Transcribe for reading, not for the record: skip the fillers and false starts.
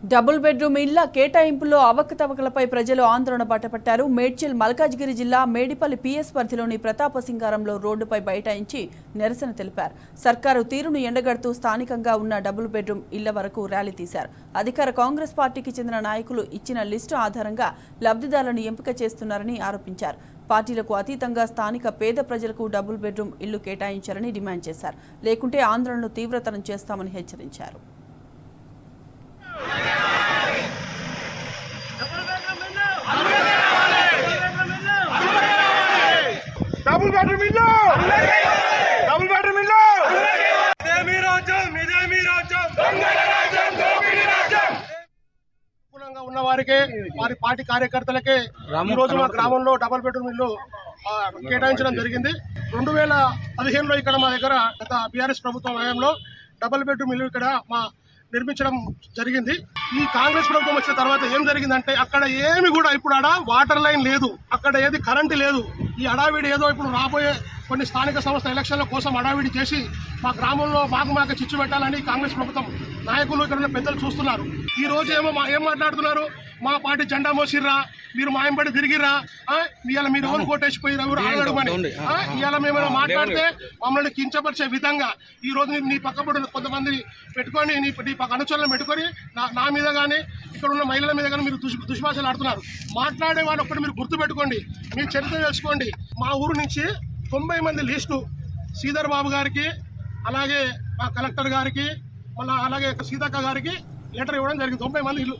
Double bedroom ఇళ్ల కేటాయింపుల్లో అవకతవకలపై ప్రజలు ఆందోళన బాటపట్టారు. మేడ్చల్ మల్కాజ్గిరి జిల్లా మేడిపల్లి పిఎస్ పరిధిలోని ప్రతాపసింగారంలో రోడ్డుపై బైఠాయించి నిరసన తెలిపారు. సర్కారు తీరును ఎండగడుతూ స్థానికంగా ఉన్న డబుల్ బెడ్రూమ్ ఇళ్ల వరకు ర్యాలీ తీశారు. అధికార కాంగ్రెస్ పార్టీకి చెందిన నాయకులు ఇచ్చిన లిస్టు ఆధారంగా లబ్ధిదారులను ఎంపిక చేస్తున్నారని ఆరోపించారు. పార్టీలకు అతీతంగా స్థానిక పేద ప్రజలకు డబుల్ బెడ్రూమ్ ఇల్లు కేటాయించారని డిమాండ్ చేశారు. లేకుంటే ఆందోళనను తీవ్రతరం చేస్తామని హెచ్చరించారు. డబుల్ బెడ్రూమ్ ఇల్లు డబుల్ బెడ్రూమ్ ఇల్లు ఇదేమి రాజ్యం ఇదేమి రాజ్యం దొంగల రాజ్యం దోపిడీ రాజ్యం. అనుకూలంగా ఉన్న వారికి వారి పార్టీ కార్యకర్తలకే ఈ రోజు మా గ్రామంలో డబుల్ బెడ్రూమ్ ఇల్లు కేటాయించడం జరిగింది. 2015లో ఇక్కడ మా దగ్గర గత బీఆర్ఎస్ ప్రభుత్వం హయాంలో డబుల్ బెడ్రూమ్ ఇల్లు ఇక్కడ నిర్మించడం జరిగింది. ఈ కాంగ్రెస్ ప్రభుత్వం వచ్చిన తర్వాత ఏం జరిగిందంటే అక్కడ ఏమి కూడా ఇప్పుడు వాటర్ లైన్ లేదు, అక్కడ ఏది కరెంటు లేదు. ఈ అడావిడి ఏదో ఇప్పుడు రాబోయే కొన్ని స్థానిక సంస్థ ఎలక్షన్ల కోసం అడావిడి చేసి మా గ్రామంలో మాకు చిచ్చు పెట్టాలని కాంగ్రెస్ ప్రభుత్వం నాయకులు ఇక్కడ ఉన్న పెద్దలు చూస్తున్నారు. ఈ రోజు ఏం మాట్లాడుతున్నారు, మా పార్టీ జెండా మోసిర్రా, మీరు మా ఎంబడి తిరిగిర్రా, ఇవాళ మీరు ఎవరు కోటేసిపోయి ఎవరు ఆగడమని ఇవాళ మేమైనా మాట్లాడితే మమ్మల్ని కించపరిచే విధంగా ఈ రోజు నీ పక్కపడి కొంతమందిని పెట్టుకొని నీ అనుచరులను పెట్టుకొని నా మీద కానీ ఇక్కడ ఉన్న మహిళల మీద కానీ మీరు దుష్భాషలు ఆడుతున్నారు. మాట్లాడే వాళ్ళు ఒక్కటి మీరు గుర్తుపెట్టుకోండి, మీ చరిత్ర తెలుసుకోండి. మా ఊరు నుంచి 90 మంది లిస్టు శ్రీధర్ బాబు గారికి, అలాగే మా కలెక్టర్ గారికి, మళ్ళీ అలాగే సీతక్క గారికి లెటర్ ఇవ్వడం జరిగింది. 90 మంది ఇల్లు